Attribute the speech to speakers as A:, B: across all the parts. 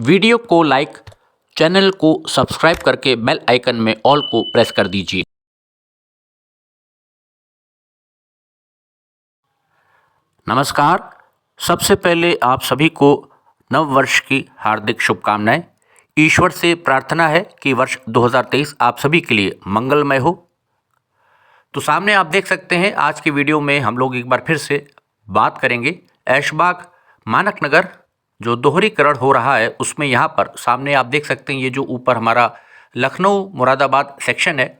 A: Video को like, channel को subscribe करके बेल आइकन में ऑल को प्रेस कर दीजिए। नमस्कार। सबसे पहले आप सभी को नव वर्ष की हार्दिक शुभकामनाएं। ईश्वर से प्रार्थना है कि वर्ष 2023 आप सभी के लिए मंगलमय हो। तो सामने आप देख सकते हैं, आज की वीडियो में हम लोग एक बार फिर से बात करेंगे ऐशबाग मानक नगर जो दोहरीकरण हो रहा है उसमें। यहाँ पर सामने आप देख सकते हैं, ये जो ऊपर हमारा लखनऊ मुरादाबाद सेक्शन है,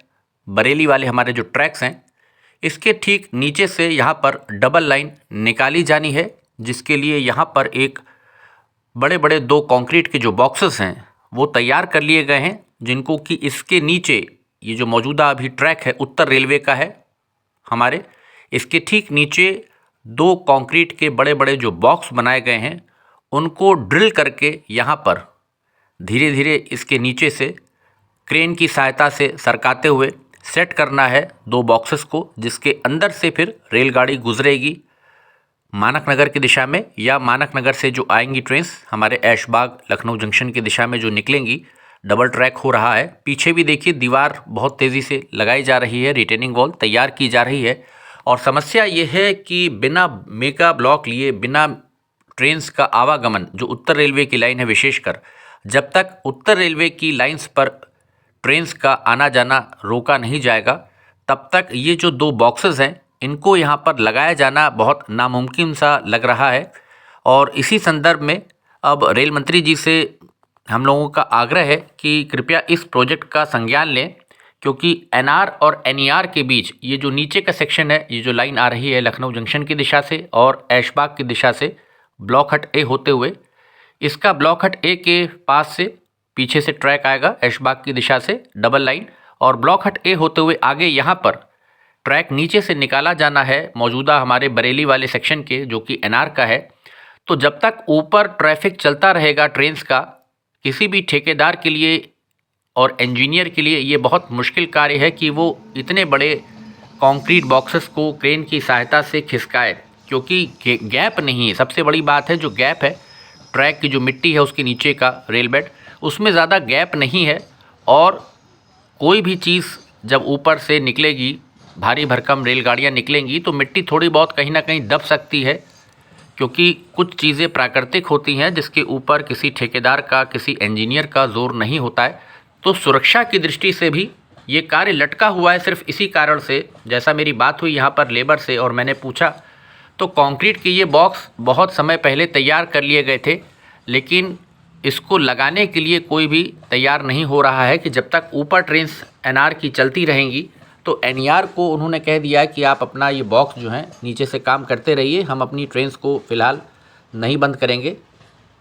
A: बरेली वाले हमारे जो ट्रैक्स हैं, इसके ठीक नीचे से यहाँ पर डबल लाइन निकाली जानी है, जिसके लिए यहाँ पर एक बड़े बड़े दो कंक्रीट के जो बॉक्सेस हैं वो तैयार कर लिए गए हैं, जिनको कि इसके नीचे ये जो मौजूदा अभी ट्रैक है उत्तर रेलवे का है हमारे, इसके ठीक नीचे दो कंक्रीट के बड़े बड़े जो बॉक्स बनाए गए हैं उनको ड्रिल करके यहाँ पर धीरे धीरे इसके नीचे से क्रेन की सहायता से सरकाते हुए सेट करना है दो बॉक्सेस को, जिसके अंदर से फिर रेलगाड़ी गुजरेगी मानक नगर की दिशा में, या मानक नगर से जो आएंगी ट्रेन्स हमारे ऐशबाग लखनऊ जंक्शन की दिशा में जो निकलेंगी। डबल ट्रैक हो रहा है। पीछे भी देखिए दीवार बहुत तेज़ी से लगाई जा रही है, रिटेनिंग वॉल तैयार की जा रही है। और समस्या ये है कि बिना मेगा ब्लॉक लिए, बिना ट्रेन्स का आवागमन जो उत्तर रेलवे की लाइन है विशेषकर, जब तक उत्तर रेलवे की लाइंस पर ट्रेन्स का आना जाना रोका नहीं जाएगा, तब तक ये जो दो बॉक्सेस हैं इनको यहाँ पर लगाया जाना बहुत नामुमकिन सा लग रहा है। और इसी संदर्भ में अब रेल मंत्री जी से हम लोगों का आग्रह है कि कृपया इस प्रोजेक्ट का संज्ञान लें, क्योंकि एनआर और एनईआर के बीच ये जो नीचे का सेक्शन है, ये जो लाइन आ रही है लखनऊ जंक्शन की दिशा से और ऐशबाग की दिशा से ब्लॉक हट ए होते हुए, इसका ब्लॉक हट ए के पास से पीछे से ट्रैक आएगा ऐशबाग की दिशा से डबल लाइन, और ब्लॉक हट ए होते हुए आगे यहाँ पर ट्रैक नीचे से निकाला जाना है मौजूदा हमारे बरेली वाले सेक्शन के, जो कि एनआर का है। तो जब तक ऊपर ट्रैफिक चलता रहेगा ट्रेन्स का, किसी भी ठेकेदार के लिए और इंजीनियर के लिए ये बहुत मुश्किल कार्य है कि वो इतने बड़े कंक्रीट बॉक्सेस को क्रेन की सहायता से खिसकाए, क्योंकि गैप नहीं है। सबसे बड़ी बात है जो गैप है, ट्रैक की जो मिट्टी है उसके नीचे का रेल बेड, उसमें ज़्यादा गैप नहीं है। और कोई भी चीज़ जब ऊपर से निकलेगी, भारी भरकम रेलगाड़ियाँ निकलेंगी, तो मिट्टी थोड़ी बहुत कहीं ना कहीं दब सकती है, क्योंकि कुछ चीज़ें प्राकृतिक होती हैं जिसके ऊपर किसी ठेकेदार का, किसी इंजीनियर का जोर नहीं होता है। तो सुरक्षा की दृष्टि से भी ये कार्य लटका हुआ है सिर्फ इसी कारण से। जैसा मेरी बात हुई यहाँ पर लेबर से और मैंने पूछा, तो कंक्रीट के ये बॉक्स बहुत समय पहले तैयार कर लिए गए थे, लेकिन इसको लगाने के लिए कोई भी तैयार नहीं हो रहा है कि जब तक ऊपर ट्रेन्स एनआर की चलती रहेंगी, तो एनईआर को उन्होंने कह दिया कि आप अपना ये बॉक्स जो है नीचे से काम करते रहिए, हम अपनी ट्रेन्स को फ़िलहाल नहीं बंद करेंगे।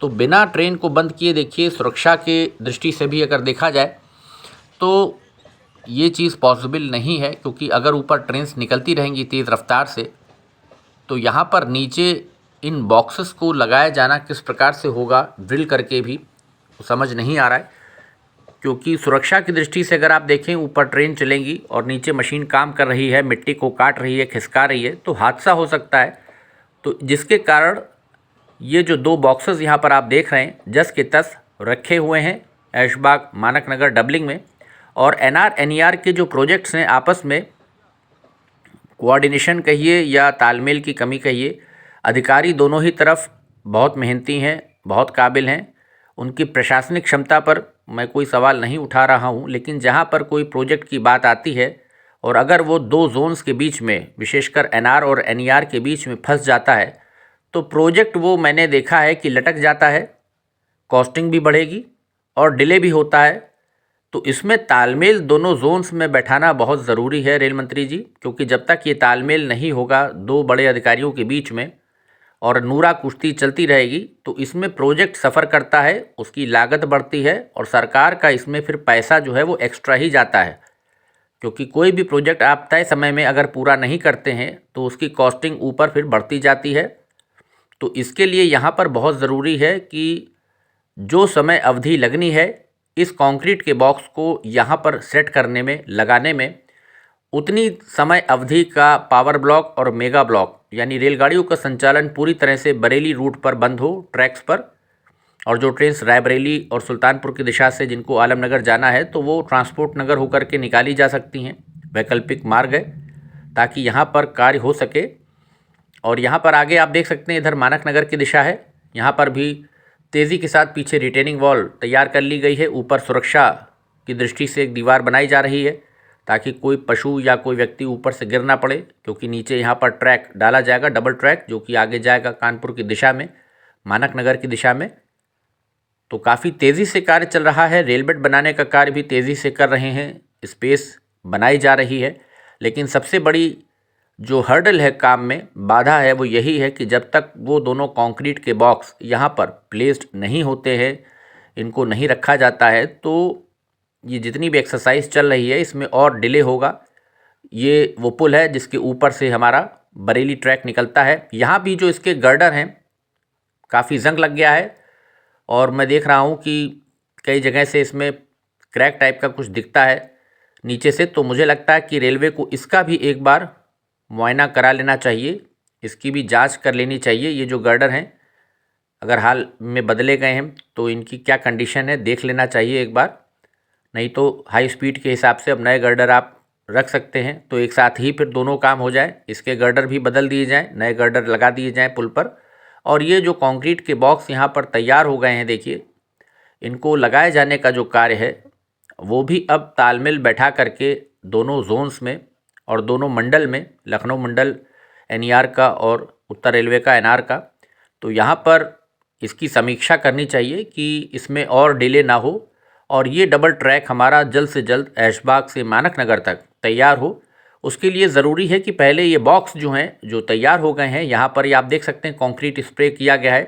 A: तो बिना ट्रेन को बंद किए देखिए, सुरक्षा के दृष्टि से भी अगर देखा जाए तो ये चीज़ पॉसिबल नहीं है, क्योंकि अगर ऊपर ट्रेन्स निकलती रहेंगी तेज़ रफ्तार से, तो यहाँ पर नीचे इन बॉक्सेस को लगाया जाना किस प्रकार से होगा ड्रिल करके भी समझ नहीं आ रहा है। क्योंकि सुरक्षा की दृष्टि से अगर आप देखें, ऊपर ट्रेन चलेंगी और नीचे मशीन काम कर रही है, मिट्टी को काट रही है, खिसका रही है, तो हादसा हो सकता है। तो जिसके कारण ये जो दो बॉक्सेस यहाँ पर आप देख रहे हैं जस के तस रखे हुए हैं ऐशबाग मानक नगर डबलिंग में। और एनआर एनईआर के जो प्रोजेक्ट्स हैं आपस में कोऑर्डिनेशन कहिए या तालमेल की कमी कहिए, अधिकारी दोनों ही तरफ बहुत मेहनती हैं, बहुत काबिल हैं। उनकी प्रशासनिक क्षमता पर मैं कोई सवाल नहीं उठा रहा हूं, लेकिन जहां पर कोई प्रोजेक्ट की बात आती है और अगर वो दो जोन्स के बीच में, विशेषकर एनआर और एनईआर के बीच में फंस जाता है, तो प्रोजेक्ट वो मैंने देखा है कि लटक जाता है, कॉस्टिंग भी बढ़ेगी और डिले भी होता है। तो इसमें तालमेल दोनों जोन्स में बैठाना बहुत ज़रूरी है रेल मंत्री जी, क्योंकि जब तक ये तालमेल नहीं होगा दो बड़े अधिकारियों के बीच में और नूरा कुश्ती चलती रहेगी, तो इसमें प्रोजेक्ट सफ़र करता है, उसकी लागत बढ़ती है और सरकार का इसमें फिर पैसा जो है वो एक्स्ट्रा ही जाता है। क्योंकि कोई भी प्रोजेक्ट आप तय समय में अगर पूरा नहीं करते हैं तो उसकी कॉस्टिंग ऊपर फिर बढ़ती जाती है। तो इसके लिए यहाँ पर बहुत ज़रूरी है कि जो समय अवधि लगनी है इस कंक्रीट के बॉक्स को यहाँ पर सेट करने में, लगाने में, उतनी समय अवधि का पावर ब्लॉक और मेगा ब्लॉक यानी रेलगाड़ियों का संचालन पूरी तरह से बरेली रूट पर बंद हो, ट्रैक्स पर, और जो ट्रेन रायबरेली और सुल्तानपुर की दिशा से जिनको आलमनगर जाना है तो वो ट्रांसपोर्ट नगर होकर के निकाली जा सकती हैं। वैकल्पिक मार्ग है ताकि यहाँ पर कार्य हो सके। और यहाँ पर आगे आप देख सकते हैं इधर मानक नगर की दिशा है, यहाँ पर भी तेज़ी के साथ पीछे रिटेनिंग वॉल तैयार कर ली गई है। ऊपर सुरक्षा की दृष्टि से एक दीवार बनाई जा रही है ताकि कोई पशु या कोई व्यक्ति ऊपर से गिर ना पड़े, क्योंकि नीचे यहाँ पर ट्रैक डाला जाएगा, डबल ट्रैक, जो कि आगे जाएगा कानपुर की दिशा में, मानक नगर की दिशा में। तो काफ़ी तेज़ी से कार्य चल रहा है। रेल बेड बनाने का कार्य भी तेज़ी से कर रहे हैं, स्पेस बनाई जा रही है। लेकिन सबसे बड़ी जो हर्डल है काम में, बाधा है, वो यही है कि जब तक वो दोनों कंक्रीट के बॉक्स यहाँ पर प्लेस्ड नहीं होते हैं, इनको नहीं रखा जाता है, तो ये जितनी भी एक्सरसाइज चल रही है इसमें और डिले होगा। ये वो पुल है जिसके ऊपर से हमारा बरेली ट्रैक निकलता है। यहाँ भी जो इसके गर्डर हैं काफ़ी जंग लग गया है और मैं देख रहा हूँ कि कई जगह से इसमें क्रैक टाइप का कुछ दिखता है नीचे से। तो मुझे लगता है कि रेलवे को इसका भी एक बार मुआयना करा लेना चाहिए, इसकी भी जांच कर लेनी चाहिए। ये जो गर्डर हैं अगर हाल में बदले गए हैं तो इनकी क्या कंडीशन है देख लेना चाहिए एक बार। नहीं तो हाई स्पीड के हिसाब से अब नए गर्डर आप रख सकते हैं, तो एक साथ ही फिर दोनों काम हो जाए। इसके गर्डर भी बदल दिए जाएँ, नए गर्डर लगा दिए जाएँ पुल पर। और ये जो कंक्रीट के बॉक्स यहाँ पर तैयार हो गए हैं, देखिए, इनको लगाए जाने का जो कार्य है वो भी अब तालमेल बैठा करके दोनों जोन्स में और दोनों मंडल में, लखनऊ मंडल एनईआर का और उत्तर रेलवे का एनआर का, तो यहाँ पर इसकी समीक्षा करनी चाहिए कि इसमें और डिले ना हो और ये डबल ट्रैक हमारा जल्द से जल्द ऐशबाग से मानक नगर तक तैयार हो। उसके लिए ज़रूरी है कि पहले ये बॉक्स जो हैं जो तैयार हो गए हैं, यहाँ पर ये आप देख सकते हैं कंक्रीट स्प्रे किया गया है,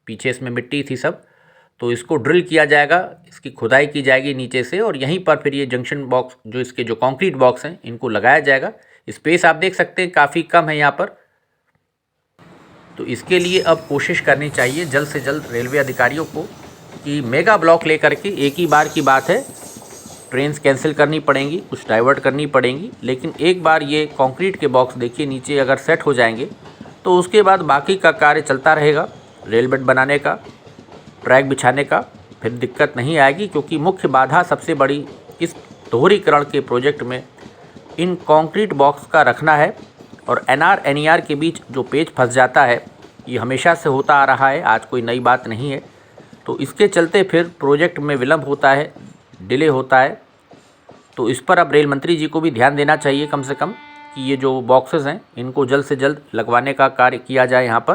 A: पीछे इसमें मिट्टी थी सब, तो इसको ड्रिल किया जाएगा, इसकी खुदाई की जाएगी नीचे से और यहीं पर फिर ये जंक्शन बॉक्स जो इसके जो कंक्रीट बॉक्स हैं इनको लगाया जाएगा। स्पेस आप देख सकते हैं काफ़ी कम है यहाँ पर। तो इसके लिए अब कोशिश करनी चाहिए जल्द से जल्द रेलवे अधिकारियों को कि मेगा ब्लॉक लेकर के, एक ही बार की बात है, ट्रेन्स कैंसिल करनी पड़ेंगी, कुछ डाइवर्ट करनी पड़ेंगी, लेकिन एक बार ये कंक्रीट के बॉक्स देखिए नीचे अगर सेट हो जाएंगे तो उसके बाद बाकी का कार्य चलता रहेगा। रेल बेड बनाने का, ट्रैक बिछाने का फिर दिक्कत नहीं आएगी, क्योंकि मुख्य बाधा सबसे बड़ी इस दोहरीकरण के प्रोजेक्ट में इन कंक्रीट बॉक्स का रखना है। और एनआर एनईआर के बीच जो पेच फंस जाता है ये हमेशा से होता आ रहा है, आज कोई नई बात नहीं है। तो इसके चलते फिर प्रोजेक्ट में विलम्ब होता है, डिले होता है। तो इस पर अब रेल मंत्री जी को भी ध्यान देना चाहिए कम से कम कि ये जो बॉक्सेस हैं इनको जल्द से जल्द लगवाने का कार्य किया जाए यहाँ पर।